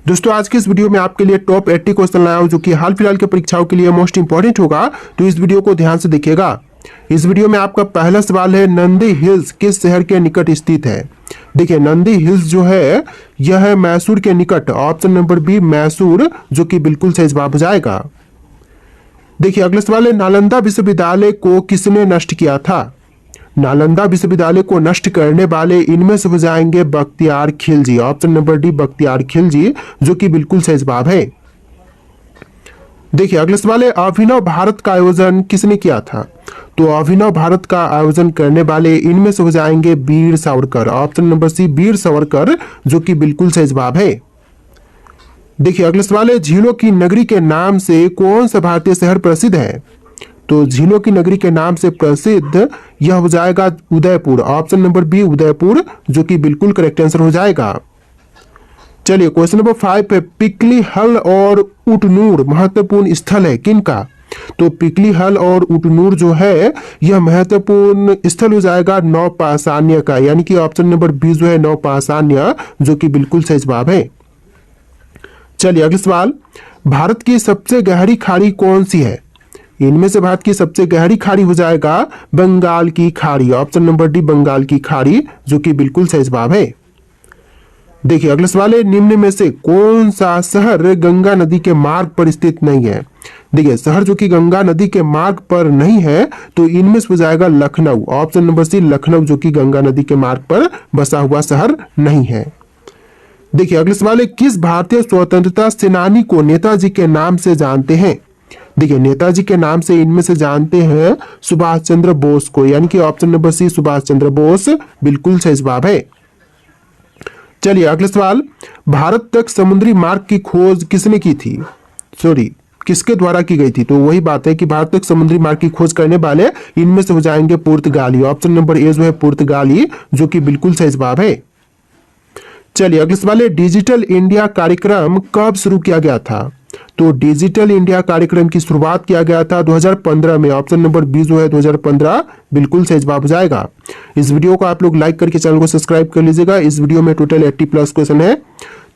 दोस्तों आज के इस वीडियो में आपके लिए टॉप 80 क्वेश्चन लाया हूं जो कि हाल फिलहाल के परीक्षाओं के लिए मोस्ट इंपॉर्टेंट होगा, तो इस वीडियो को ध्यान से देखिएगा। इस वीडियो में आपका पहला सवाल है, नंदी हिल्स किस शहर के निकट स्थित है। देखिए नंदी हिल्स जो है यह है मैसूर के निकट, ऑप्शन नंबर बी मैसूर, जो कि बिल्कुल सही जवाब हो जाएगा। देखिए अगला सवाल है, नालंदा विश्वविद्यालय को किसने नष्ट किया था। नालंदा विश्वविद्यालय को नष्ट करने वाले इनमें से हो जाएंगे Bakhtiyar Khilji, option number D Bakhtiyar Khilji, जो कि बिल्कुल सही जवाब है। देखिए अगला सवाल है, अभिनव भारत का आयोजन किसने किया था। तो अभिनव भारत का आयोजन करने वाले इनमें से हो जाएंगे वीर सावरकर, ऑप्शन नंबर सी वीर सावरकर, जो कि बिल्कुल सही जवाब है। देखिए अगला सवाल है, झीलों की नगरी के नाम से कौन सा भारतीय शहर प्रसिद्ध है। तो झीलों की नगरी के नाम से प्रसिद्ध यह हो जाएगा Udaipur, option number B Udaipur, जो कि बिल्कुल करेक्ट आंसर हो जाएगा। चलिए क्वेश्चन नंबर 5 है, पिकली हल और उटनूर महत्वपूर्ण स्थल है किनका। तो पिकली हल और उटनूर जो है यह महत्वपूर्ण स्थल हो जाएगा नौपाषाण्य का, यानी कि ऑप्शन नंबर बी जो है नौपाषाण्य, जो कि बिल्कुल सही जवाब है। चलिए अगला सवाल, भारत की सबसे गहरी खाड़ी कौन सी है। इनमें से भारत की सबसे गहरी खाड़ी हो जाएगा बंगाल की खाड़ी, ऑप्शन नंबर डी बंगाल की खाड़ी, जो कि बिल्कुल सही जवाब है। देखिए अगला सवाल है, निम्न में से कौन सा शहर गंगा नदी के मार्ग पर स्थित नहीं है। देखिए शहर जो कि गंगा नदी के मार्ग पर नहीं है, तो इनमें से हो जाएगा Lucknow, option number C Lucknow, जो कि गंगा नदी के मार्ग पर बसा हुआ शहर नहीं है। देखिए अगला सवाल है, किस भारतीय स्वतंत्रता सेनानी को नेताजी के नाम से जानते हैं। देखिए नेताजी के नाम से इनमें से जानते हैं सुभाष चंद्र बोस को, यानी कि ऑप्शन नंबर सी सुभाष चंद्र बोस बिल्कुल सही जवाब है। चलिए अगला सवाल, भारत तक समुद्री मार्ग की खोज किसने की थी। किसके द्वारा की गई थी। तो वही बात है कि भारत तक समुद्री मार्ग की खोज करने वाले इनमें से हो जाएंगे पुर्तगाली, ऑप्शन नंबर ए जो है पुर्तगाली, जो कि बिल्कुल सही जवाब है। चलिए अगला सवाल है, डिजिटल इंडिया कार्यक्रम कब शुरू किया गया था। तो डिजिटल इंडिया कार्यक्रम की शुरुआत किया गया था 2015 में, ऑप्शन नंबर बी जो है 2015 बिल्कुल सही जवाब हो जाएगा। इस वीडियो को आप लोग लाइक करके चैनल को सब्सक्राइब कर लीजिएगा। इस वीडियो में टोटल 80 प्लस क्वेश्चन है।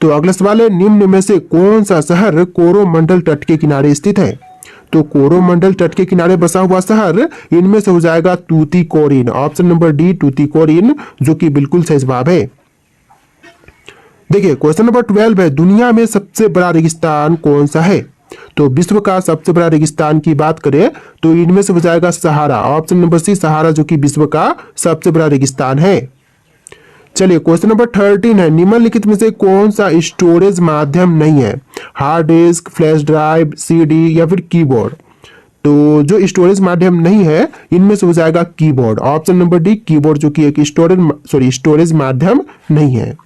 तो अगला सवाल है, निम्न में से कौन सा शहर कोरोमंडल तट के किनारे स्थित है। तो कोरोमंडल तट के किनारे बसा हुआ शहर इनमें से हो जाएगा Tuticorin, option number D Tuticorin, जो कि बिल्कुल सही जवाब है। देखिए क्वेश्चन नंबर 12 है, दुनिया में सबसे बड़ा रेगिस्तान कौन सा है। तो विश्व का सबसे बड़ा रेगिस्तान की बात करें तो इनमें से हो जाएगा सहारा, ऑप्शन नंबर सी सहारा, जो कि विश्व का सबसे बड़ा रेगिस्तान है। चलिए क्वेश्चन नंबर 13 है, निम्नलिखित में से कौन सा स्टोरेज माध्यम नहीं है। Hard disk, flash drive, CD या फिर कीबोर्ड। तो जो स्टोरेज माध्यम नहीं है इनमें से हो जाएगा keyboard, option number D keyboard, जो कि एक स्टोरेज माध्यम नहीं है।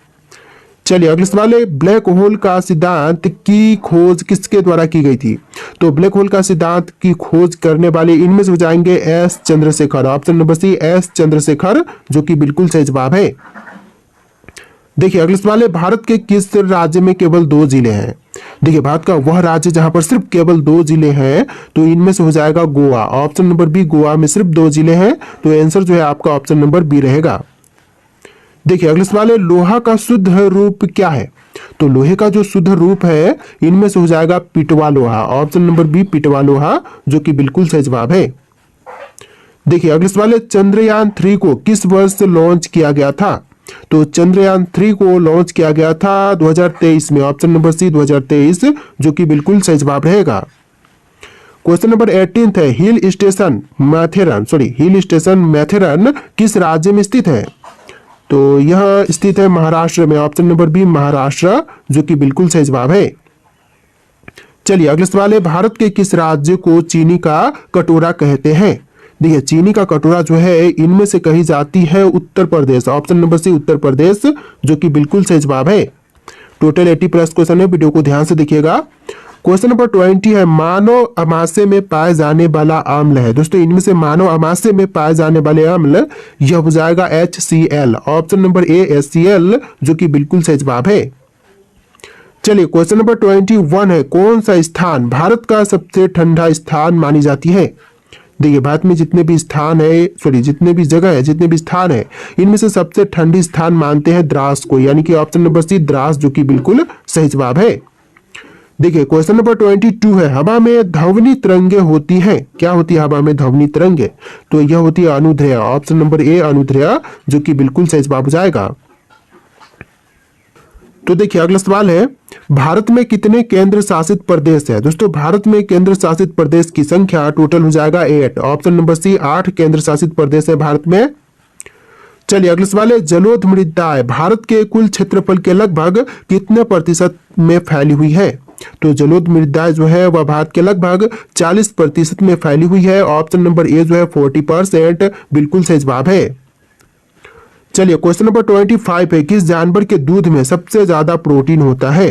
चलिए अगले सवाल है, ब्लैक होल का सिद्धांत की खोज किसके द्वारा की गई थी। तो ब्लैक होल का सिद्धांत की खोज करने वाले इनमें से हो जाएंगे S Chandrashekhar, option number C S Chandrashekhar, जो कि बिल्कुल सही जवाब है। देखिए अगले सवाल है, भारत के किस राज्य में केवल 2 जिले हैं। देखिए भारत का वह राज्य जहां पर सिर्फ केवल 2 जिले हैं, तो इनमें से हो जाएगा Goa, option number B Goa में सिर्फ 2 जिले हैं, तो आंसर जो है आपका ऑप्शन नंबर बी रहेगा। देखिए अगले सवाल है, लोहा का शुद्ध रूप क्या है। तो लोहे का जो शुद्ध रूप है इनमें से हो जाएगा पिटवा लोहा, ऑप्शन नंबर बी पिटवा लोहा, जो कि बिल्कुल सही जवाब है। देखिए अगले सवाल है, चंद्रयान 3 को किस वर्ष लॉन्च किया गया था। तो चंद्रयान 3 को लॉन्च किया गया था 2023 में, ऑप्शन नंबर सी 2023, जो कि बिल्कुल सही जवाब रहेगा। क्वेश्चन नंबर 18 है, हिल स्टेशन मैथेरन किस राज्य में स्थित है। तो यह स्थित है महाराष्ट्र में, ऑप्शन नंबर बी महाराष्ट्र, जो कि बिल्कुल सही जवाब है। चलिए अगला सवाल है, भारत के किस राज्य को चीनी का कटोरा कहते हैं। देखिए चीनी का कटोरा जो है इनमें से कही जाती है उत्तर प्रदेश, ऑप्शन नंबर सी उत्तर प्रदेश, जो कि बिल्कुल सही जवाब है। टोटल 80 प्लस क्वेश्चन है, वीडियो को ध्यान से देखिएगा। क्वेश्चन नंबर 20 है, मानव अमाशय में पाए जाने वाला अम्ल है। दोस्तों इनमें से मानव अमाशय में पाए जाने वाले अम्ल यह हो जाएगा HCl, option number A HCl, जो कि बिल्कुल सही जवाब है। चलिए क्वेश्चन नंबर 21 है, कौन सा स्थान भारत का सबसे ठंडा स्थान मानी जाती है। देखिए भारत में जितने भी स्थान है, जितने भी जगह है, जितने भी स्थान है, इनमें से सबसे ठंडी स्थान मानते हैं द्रास को, यानी कि ऑप्शन नंबर सी द्रास, जो कि बिल्कुल सही जवाब है। देखिए क्वेश्चन नंबर 22 है, हवा में ध्वनि तरंगे होती हैं। क्या होती है हवा में ध्वनि तरंगे? तो यह होती है अनुध्रया, ऑप्शन नंबर ए अनुध्रया, जो कि बिल्कुल सही जवाब हो जाएगा। तो देखिए अगला सवाल है, भारत में कितने केंद्र शासित प्रदेश है? दोस्तों भारत में केंद्र शासित प्रदेश की संख्या टोटल हो जाएगा 8, ऑप्शन नंबर सी 8 केंद्र शासित प्रदेश है भारत में। चलिए अगला सवाल है, जलोढ़ मृदाएं भारत के कुल क्षेत्रफल के लगभग कितने प्रतिशत में फैली हुई है? तो जलोढ़ मृदाएं जो है वह भारत के लगभग 40% में फैली हुई है, ऑप्शन नंबर ए जो है 40% बिल्कुल सही जवाब है। चलिए क्वेश्चन नंबर 25 है, किस जानवर के दूध में सबसे ज्यादा प्रोटीन होता है?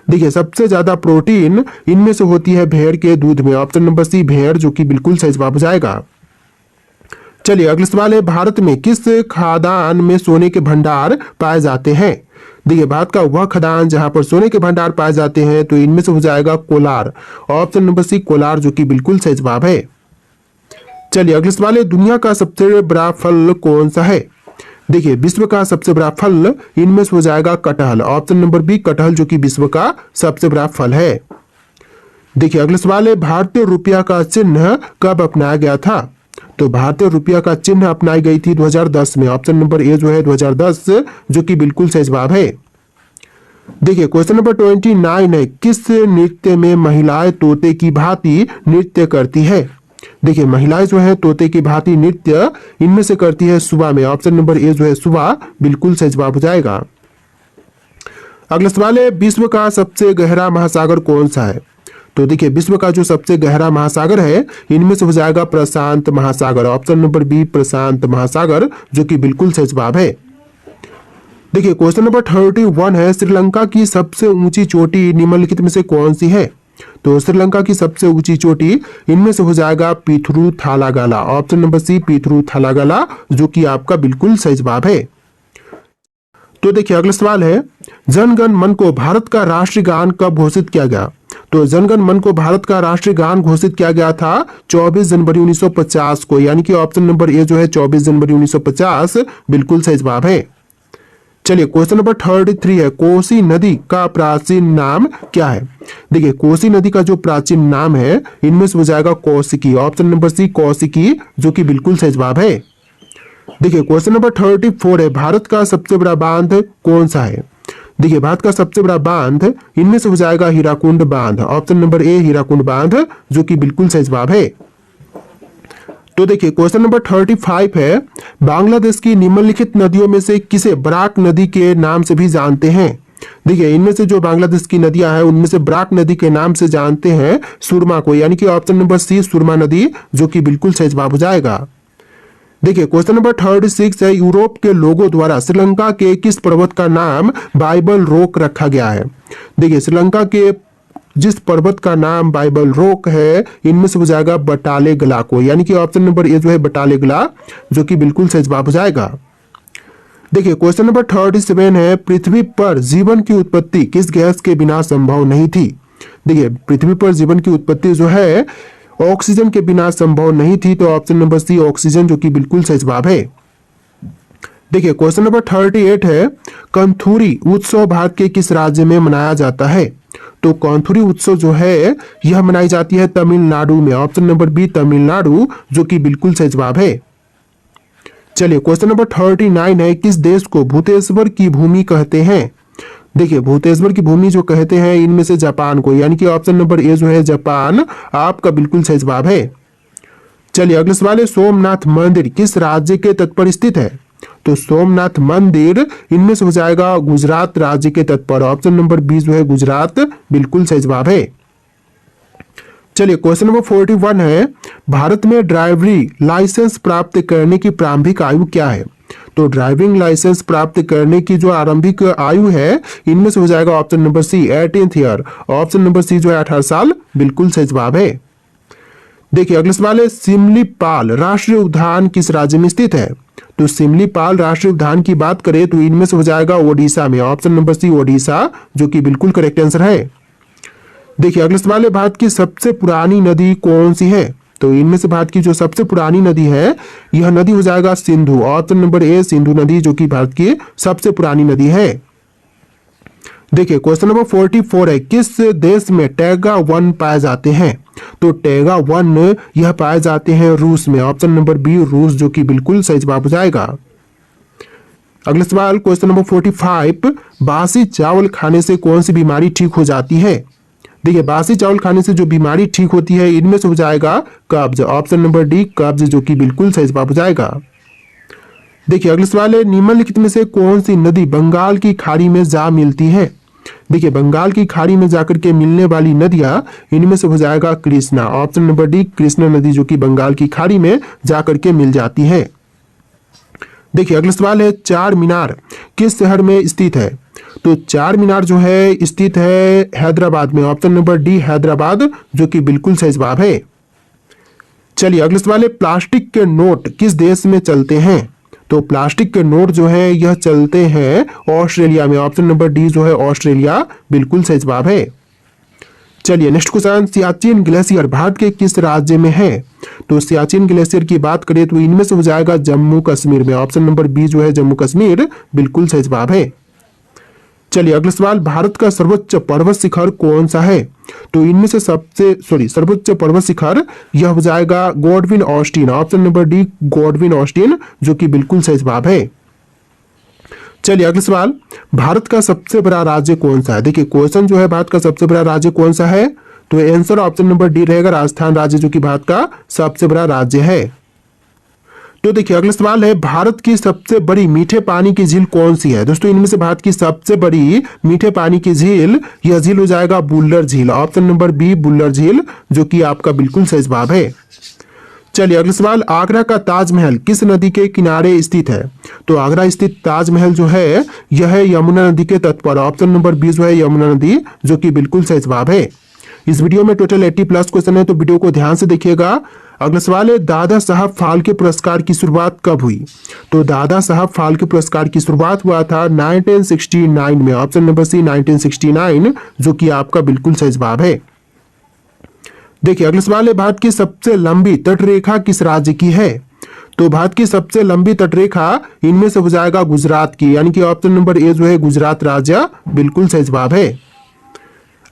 देखिए सबसे ज्यादा प्रोटीन इनमें से होती है भेड़ के दूध में, ऑप्शन नंबर सी भेड़, जो कि बिल्कुल सही जवाब हो जाएगा। चलिए अगला सवाल है, भारत में किस खादान में सोने के भंडार पाए जाते हैं? देखिए भारत का वह खदान जहां पर सोने के भंडार पाए जाते हैं, तो इनमें से हो जाएगा Kolar, option number C Kolar, जो कि बिल्कुल सही जवाब है। चलिए अगला सवाल है, दुनिया का सबसे बड़ा फल कौन सा है? देखिए विश्व का सबसे बड़ा फल इनमें से हो जाएगा कटहल, ऑप्शन नंबर बी कटहल, जो कि विश्व का सबसे बड़ा फल है। देखिए अगला सवाल है, भारतीय रुपया का चिन्ह कब अपनाया गया था? तो भारतीय रुपया का चिन्ह अपनाई गई थी 2010 में, ऑप्शन नंबर ए जो है 2010, जो कि बिल्कुल सही जवाब है। देखिए क्वेश्चन नंबर 29 है, किस नृत्य में महिलाएं तोते की भांति नृत्य करती है? देखिए महिलाएं जो है तोते की भांति नृत्य इनमें से करती है सुबह में, ऑप्शन नंबर ए जो है सुबह, बिल्कुल सही जवाब हो जाएगा। अगला सवाल है, विश्व का सबसे गहरा महासागर कौन सा है? तो देखिए विश्व का जो सबसे गहरा महासागर है इनमें से हो जाएगा प्रशांत महासागर, ऑप्शन नंबर बी प्रशांत महासागर, जो कि बिल्कुल सही जवाब है। देखिए क्वेश्चन नंबर 31 है, श्रीलंका की सबसे ऊंची चोटी निम्नलिखित में से कौन सी है? तो श्रीलंका की सबसे ऊंची चोटी इनमें से हो जाएगा पीथरू थालागाला, ऑप्शन नंबर सी पीथरू थालागाला, जो कि आपका बिल्कुल सही जवाब है। तो देखिए अगला सवाल है, जनगण मन को भारत का राष्ट्रीय गान कब घोषित किया गया? तो जनगण मन को भारत का राष्ट्रीय गान घोषित किया गया था 24 जनवरी 1950 को, यानी कि ऑप्शन नंबर ए जो है 24 जनवरी 1950 बिल्कुल सही जवाब है। चलिए क्वेश्चन नंबर 33 है, कोसी नदी का प्राचीन नाम क्या है? देखिए कोसी नदी का जो प्राचीन नाम है इनमें से हो जाएगा Kaushiki, option number C Kaushiki, जो कि बिल्कुल सही जवाब है। देखिए क्वेश्चन नंबर 34 है, भारत का सबसे बड़ा बांध कौन सा है? देखिए भारत का सबसे बड़ा बांध इनमें से हो जाएगा हीराकुंड बांध, ऑप्शन नंबर ए हीराकुंड बांध, जो कि बिल्कुल सही जवाब है। तो देखिए क्वेश्चन नंबर 35 है, बांग्लादेश की निम्नलिखित नदियों में से किसे बराक नदी के नाम से भी जानते हैं? देखिए इनमें से जो बांग्लादेश की नदियां हैं उनमें से बराक नदी के नाम से जानते हैं सुरमा को, यानी कि ऑप्शन नंबर सी सुरमा नदी, जो कि बिल्कुल सही जवाब हो जाएगा। देखिए क्वेश्चन नंबर 36 है, यूरोप के लोगों द्वारा श्रीलंका के किस पर्वत का नाम बाइबल रॉक रखा गया है? देखिए श्रीलंका के जिस पर्वत का नाम बाइबल रॉक है इनमें से हो जाएगा बटाले गला को, यानी कि ऑप्शन नंबर ए जो है बटाले गला, जो कि बिल्कुल सही जवाब हो जाएगा। देखिए क्वेश्चन नंबर 37 है, पृथ्वी पर जीवन की उत्पत्ति किस गैस के बिना संभव नहीं थी? देखिए पृथ्वी पर जीवन की उत्पत्ति जो है ऑक्सीजन के बिना संभव नहीं थी, तो ऑप्शन नंबर सी ऑक्सीजन, जो कि बिल्कुल सही जवाब है। देखिए क्वेश्चन नंबर 38 है, कंथुरी उत्सव भारत के किस राज्य में मनाया जाता है? तो कंथुरी उत्सव जो है यह मनाई जाती है तमिलनाडु में, ऑप्शन नंबर बी तमिलनाडु, जो कि बिल्कुल सही जवाब है। चलिए क्वेश्चन नंबर 39 है, किस देश को भूतेश्वर की भूमि कहते हैं? देखिए भूतेश्वर की भूमि जो कहते हैं इनमें से जापान को, यानी कि ऑप्शन नंबर ए जो है जापान, आपका बिल्कुल सही जवाब है। चलिए अगले सवाल है, सोमनाथ मंदिर किस राज्य के तट पर स्थित है? तो सोमनाथ मंदिर इनमें से हो जाएगा गुजरात राज्य के तट पर, ऑप्शन नंबर बी जो है गुजरात, बिल्कुल सही जवाब है। चलिए क्वेश्चन नंबर 41 है, भारत में ड्राइवरी लाइसेंस प्राप्त करने की प्रारंभिक आयु क्या है? तो ड्राइविंग लाइसेंस प्राप्त करने की जो आरंभिक आयु है इनमें से हो जाएगा option number C 18th year, option number C जो है 18 साल, बिल्कुल सही जवाब है। देखिए अगला सवाल है, सिमलीपाल राष्ट्रीय उद्यान किस राज्य में स्थित है? तो सिमलीपाल राष्ट्रीय उद्यान की बात करें तो इनमें से हो जाएगा ओडिशा में, ऑप्शन नंबर सी ओडिशा, जो कि बिल्कुल करेक्ट आंसर है। देखिए अगला सवाल है, भारत की सबसे पुरानी नदी कौन सी है? तो इनमें से भारत की जो सबसे पुरानी नदी है यह नदी हो जाएगा Sindhu. Option number A Sindhu नदी जो कि भारत की सबसे पुरानी नदी है। देखिए क्वेश्चन नंबर 44 है, किस देश में टैगा वन पाए जाते हैं? तो टैगा वन यह पाए जाते हैं रूस में। ऑप्शन नंबर बी रूस जो कि बिल्कुल सही जवाब हो जाएगा। अगला सवाल क्वेश्चन नंबर 45, बासी चावल खाने से कौन सी बीमारी ठीक हो जाती है? देखिए बासी चावल खाने से जो बीमारी ठीक होती है इनमें से हो जाएगा कब्ज। ऑप्शन नंबर डी कब्ज जो कि बिल्कुल सही जवाब हो जाएगा। देखिए अगला सवाल है, निम्नलिखित में से कौन सी नदी बंगाल की खाड़ी में जा मिलती है? देखिए बंगाल की खाड़ी में जाकर के मिलने वाली नदियां इनमें से हो जाएगा Krishna. Option number D Krishna नदी जो कि बंगाल की खाड़ी में जाकर के मिल जाती है। देखिए अगला सवाल है, चार मीनार किस शहर में स्थित है? तो चार मीनार जो है स्थित है हैदराबाद में। ऑप्शन नंबर डी हैदराबाद जो कि बिल्कुल सही जवाब है। चलिए अगला सवाल है, प्लास्टिक के नोट किस देश में चलते हैं? तो प्लास्टिक के नोट जो है यह चलते हैं ऑस्ट्रेलिया में। ऑप्शन नंबर डी जो है ऑस्ट्रेलिया बिल्कुल सही जवाब है। चलिए next question, Siachen glacier Bharat के किस राज्य में है? तो सियाचिन ग्लेशियर की बात करें तो इनमें से हो जाएगा जम्मू कश्मीर में। ऑप्शन नंबर बी जो है जम्मू कश्मीर बिल्कुल सही जवाब है। चलिए अगला सवाल, भारत का सर्वोच्च पर्वत शिखर कौन सा है? तो इनमें से सर्वोच्च पर्वत शिखर यह हो जाएगा Godwin Austen. Option number D Godwin Austen जो कि बिल्कुल सही जवाब है। चलिए अगला सवाल, भारत का सबसे बड़ा राज्य कौन सा है? देखिए क्वेश्चन जो है भारत का सबसे बड़ा राज्य कौन सा है, तो आंसर ऑप्शन नंबर डी रहेगा राजस्थान राज्य जो कि भारत का सबसे बड़ा राज्य है। तो देखिए अगला सवाल है, भारत की सबसे बड़ी मीठे पानी की झील कौन सी है? दोस्तों इनमें से भारत की सबसे बड़ी मीठे पानी की झील यह झील हो जाएगा बुल्लर झील। ऑप्शन नंबर बी बुल्लर झील जो कि आपका बिल्कुल सही जवाब है। चलिए अगला सवाल, आगरा का ताजमहल किस नदी के किनारे स्थित है? तो आगरा स्थित ताजमहल जो है यह है यमुना नदी के तट पर। ऑप्शन नंबर बी जो है यमुना नदी जो कि बिल्कुल सही जवाब है। इस वीडियो में टोटल 80+ क्वेश्चन है तो वीडियो को ध्यान से देखिएगा। अगला सवाल है, दादा साहब फाल्के पुरस्कार की शुरुआत कब हुई? तो दादा साहब फाल्के पुरस्कार की शुरुआत हुआ था 1969 में। ऑप्शन नंबर सी 1969 जो कि आपका बिल्कुल सही जवाब है। देखिए अगला सवाल है, भारत की सबसे लंबी तटरेखा किस राज्य की है? तो भारत की सबसे लंबी तटरेखा इनमें से हो जाएगा गुजरात की, यानी कि ऑप्शन नंबर ए जो है गुजरात राज्य बिल्कुल सही जवाब है।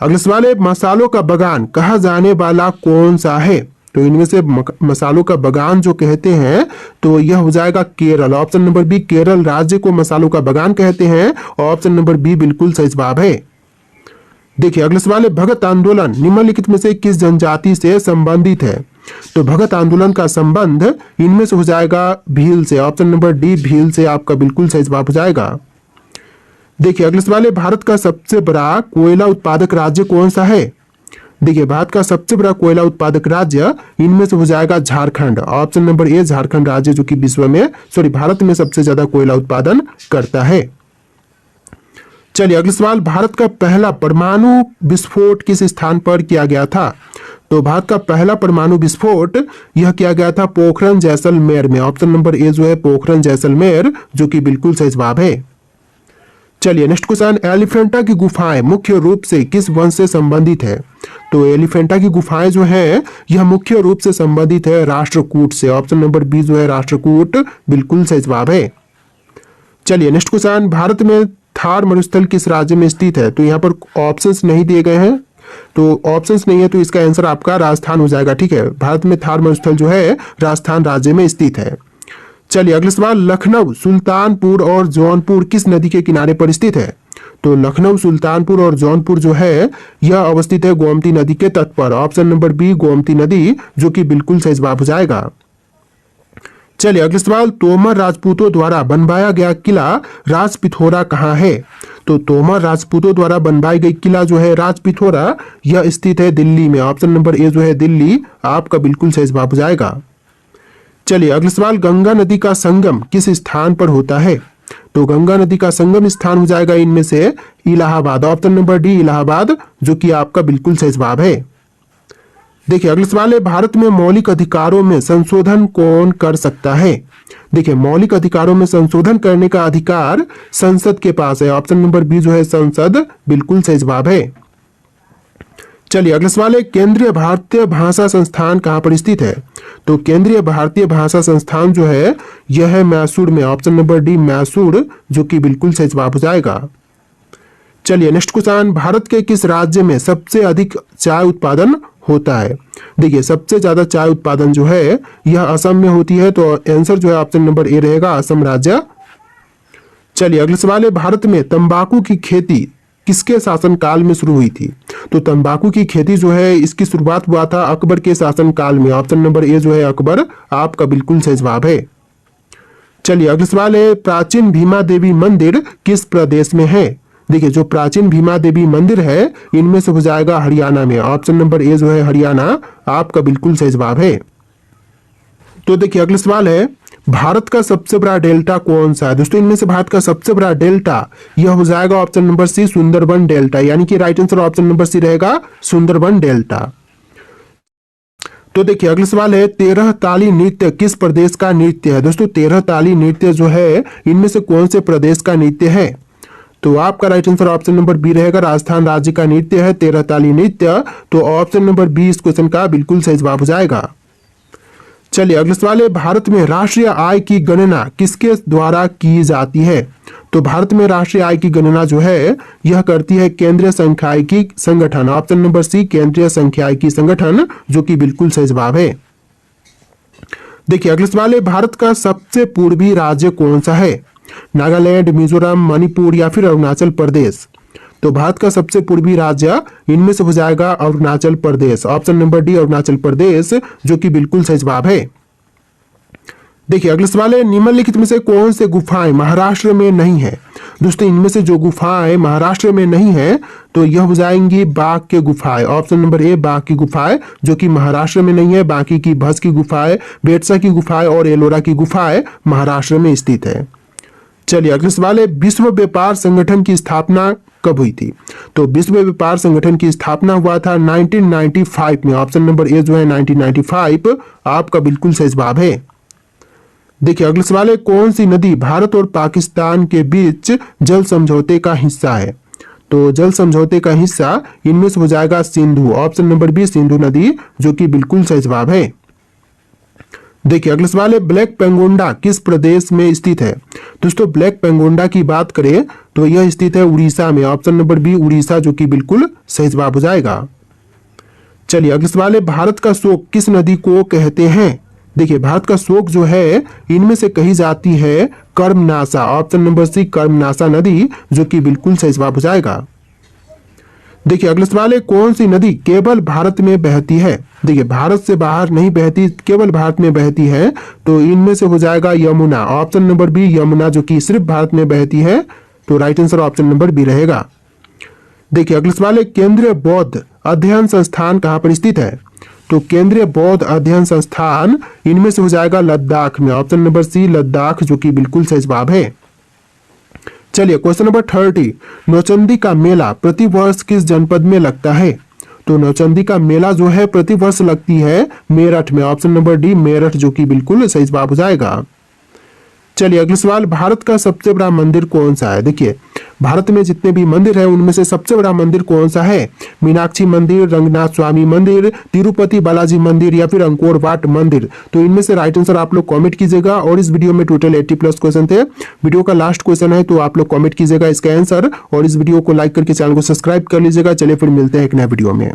अगला सवाल है, मसालों का बागान कहा जाने वाला कौन सा है? तो इनमें से मसालों का बागान जो कहते हैं तो यह हो जाएगा Kerala. Option number B Kerala राज्य को मसालों का बागान कहते हैं। ऑप्शन नंबर बी बिल्कुल सही जवाब है। देखिए अगला सवाल है, भगत आंदोलन निम्नलिखित में से किस जनजाति से संबंधित है? तो भगत आंदोलन का संबंध इनमें से हो जाएगा भील से। ऑप्शन नंबर डी भील से आपका बिल्कुल सही जवाब हो जाएगा। देखिए अगला सवाल है, भारत का सबसे बड़ा कोयला उत्पादक राज्य कौन सा है? देखिए भारत का सबसे बड़ा कोयला उत्पादक राज्य इनमें से हो जाएगा Jharkhand. Option number A Jharkhand राज्य जो कि भारत में सबसे ज्यादा कोयला उत्पादन करता है। चलिए अगला सवाल, भारत का पहला परमाणु विस्फोट किस स्थान पर किया गया था? तो भारत का पहला परमाणु विस्फोट यह किया गया था पोखरण जैसलमेर में। ऑप्शन नंबर ए जो है पोखरण जैसलमेर जो कि बिल्कुल सही जवाब है। चलिए नेक्स्ट क्वेश्चन, एलिफेंटा की गुफाएं मुख्य रूप से किस वंश से संबंधित है? तो एलिफेंटा की गुफाएं जो है यह मुख्य रूप से संबंधित है राष्ट्रकूट से। ऑप्शन नंबर बी जो है राष्ट्रकूट बिल्कुल सही जवाब है। चलिए नेक्स्ट क्वेश्चन, भारत में थार मरुस्थल किस राज्य में स्थित है? तो यहाँ पर ऑप्शंस नहीं दिए गए हैं, तो ऑप्शंस नहीं है तो इसका आंसर आपका राजस्थान हो जाएगा। ठीक है, भारत में थार मरुस्थल जो है राजस्थान राज्य में स्थित है। चलिए अगला सवाल, लखनऊ सुल्तानपुर और जौनपुर किस नदी के किनारे पर स्थित है? तो लखनऊ सुल्तानपुर और जौनपुर जो है यह अवस्थित है गोमती नदी के तट पर। ऑप्शन नंबर बी गोमती नदी जो कि बिल्कुल सही जवाब हो जाएगा। चलिए अगला सवाल, तोमर राजपूतों द्वारा बनवाया गया किला राजपिथोरा कहाँ है? तो तोमर राजपूतों द्वारा बनवाई गई किला जो है राजपिथोरा यह स्थित है दिल्ली में। ऑप्शन नंबर ए जो है दिल्ली आपका बिल्कुल सही जवाब हो जाएगा। चलिए अगला सवाल, गंगा नदी का संगम किस स्थान पर होता है? तो गंगा नदी का संगम स्थान हो जाएगा इनमें से Allahabad. Option number D Allahabad जो कि आपका बिल्कुल सही जवाब है। देखिए अगला सवाल है, भारत में मौलिक अधिकारों में संशोधन कौन कर सकता है? देखिए मौलिक अधिकारों में संशोधन करने का अधिकार संसद के पास है। ऑप्शन नंबर बी जो है संसद बिल्कुल सही जवाब है। चलिए अगला सवाल है, केंद्रीय भारतीय भाषा संस्थान कहाँ पर स्थित है? तो केंद्रीय भारतीय भाषा संस्थान जो है यह है मैसूर में, ऑप्शन नंबर डी मैसूर, जो कि बिल्कुल सही जवाब हो जाएगा। चलिए नेक्स्ट क्वेश्चन, भारत के किस राज्य में सबसे अधिक चाय उत्पादन होता है? देखिए सबसे ज्यादा चाय उत्पादन जो है यह असम में होती है, तो आंसर जो है ऑप्शन नंबर ए रहेगा, असम राज्य। चलिए अगला सवाल है, भारत में तंबाकू की खेती किसके शासनकाल में शुरू हुई थी? तो तंबाकू की खेती जो है इसकी शुरुआत हुआ था अकबर के शासनकाल में, ऑप्शन नंबर ए जो है अकबर आपका बिल्कुल सही जवाब है। चलिए अगला सवाल है, प्राचीन भीमा देवी मंदिर किस प्रदेश में है? देखिए जो प्राचीन भीमा देवी मंदिर है इनमें से हो जाएगा हरियाणा में, ऑप्शन नंबर ए जो है हरियाणा आपका बिल्कुल सही जवाब है। तो देखिए अगला सवाल है, भारत का सबसे बड़ा डेल्टा कौन सा है? दोस्तों इनमें से भारत का सबसे बड़ा डेल्टा यह हो जाएगा option number C, Sundarban delta, यानी कि right answer option number C रहेगा, सुंदरबन डेल्टा। तो देखिए अगला सवाल है, 13 ताली नृत्य किस प्रदेश का नृत्य है? दोस्तों 13 ताली नृत्य जो है इनमें से कौन से प्रदेश का नृत्य है? तो आपका right answer option number B रहेगा, राजस्थान राज्य का नृत्य है 13 ताली नृत्य, तो ऑप्शन नंबर बी इस क्वेश्चन का बिल्कुल सही जवाब हो जाएगा। चलिए अगला सवाल है, भारत में राष्ट्रीय आय की गणना किसके द्वारा की जाती है? तो भारत में राष्ट्रीय आय की गणना जो है यह करती है केंद्रीय सांख्यिकी संगठन, ऑप्शन नंबर सी, केंद्रीय सांख्यिकी संगठन, जो कि बिल्कुल सही जवाब है। देखिए अगला सवाल है, भारत का सबसे पूर्वी राज्य कौन सा है? नागालैंड, मिजोरम, मणिपुर या फिर अरुणाचल प्रदेश? तो भारत का सबसे पूर्वी राज्य इनमें से हो जाएगा Arunachal Pradesh, option number D Arunachal Pradesh, जो कि बिल्कुल सही जवाब है। देखिए अगला सवाल है, निम्नलिखित में से कौन से गुफाएं महाराष्ट्र में नहीं है? दोस्तों इनमें से जो गुफाएं महाराष्ट्र में नहीं है तो यह हो जाएंगी बाघ के गुफाएं, ऑप्शन नंबर ए बाघ की गुफाएं, जो कि महाराष्ट्र में नहीं है। बाकी की भस की गुफाएं, बेटसा की गुफाएं और एलोरा की गुफाएं महाराष्ट्र में स्थित है। चलिए अगला सवाल है, विश्व व्यापार संगठन की स्थापना कब हुई थी? तो विश्व व्यापार संगठन की स्थापना हुआ था 1995 में, ऑप्शन नंबर ए जो है 1995 आपका बिल्कुल सही जवाब है। देखिए अगला सवाल है, कौन सी नदी भारत और पाकिस्तान के बीच जल समझौते का हिस्सा है? तो जल समझौते का हिस्सा इनमें से हो जाएगा Sindhu, option number B Sindhu नदी, जो कि बिल्कुल सही जवाब है। देखिए अगला सवाल है, ब्लैक पेंगोंडा किस प्रदेश में स्थित है? दोस्तों ब्लैक पेंगोंडा की बात करें तो यह स्थित है उड़ीसा में, ऑप्शन नंबर बी उड़ीसा, जो कि बिल्कुल सही जवाब हो जाएगा। चलिए अगला सवाल है, भारत का शोक किस नदी को कहते हैं? देखिए भारत का शोक जो है इनमें से कही जाती है Karmanasha, option number C Karmanasha नदी, जो कि बिल्कुल सही जवाब हो जाएगा। देखिए अगला सवाल है, कौन सी नदी केवल भारत में बहती है? देखिए भारत से बाहर नहीं बहती, केवल भारत में बहती है, तो इनमें से हो जाएगा Yamuna, option number B Yamuna, जो कि सिर्फ भारत में बहती है, तो right answer option number B रहेगा। देखिए अगला सवाल है, केंद्रीय बौद्ध अध्ययन संस्थान कहाँ पर स्थित है? तो केंद्रीय बौद्ध अध्ययन संस्थान इनमें से हो जाएगा लद्दाख में, ऑप्शन नंबर सी लद्दाख, जो कि बिल्कुल सही जवाब है। चलिए क्वेश्चन नंबर 30, नौचंदी का मेला प्रतिवर्ष किस जनपद में लगता है? तो नौचंदी का मेला जो है प्रतिवर्ष लगती है मेरठ में, ऑप्शन नंबर डी मेरठ, जो कि बिल्कुल सही जवाब हो जाएगा। चलिए अगला सवाल, भारत का सबसे बड़ा मंदिर कौन सा है? देखिए भारत में जितने भी मंदिर है उनमें से सबसे बड़ा मंदिर कौन सा है? मीनाक्षी मंदिर, रंगनाथ स्वामी मंदिर, तिरुपति बालाजी मंदिर या फिर अंकोर वाट मंदिर? तो इनमें से राइट आंसर आप लोग कमेंट कीजिएगा। और इस वीडियो में टोटल 80+ क्वेश्चन थे, वीडियो का लास्ट क्वेश्चन है, तो आप लोग कमेंट कीजिएगा इसका आंसर, और इस वीडियो को लाइक करके चैनल को सब्सक्राइब कर लीजिएगा। चलिए फिर मिलते हैं एक नए वीडियो में।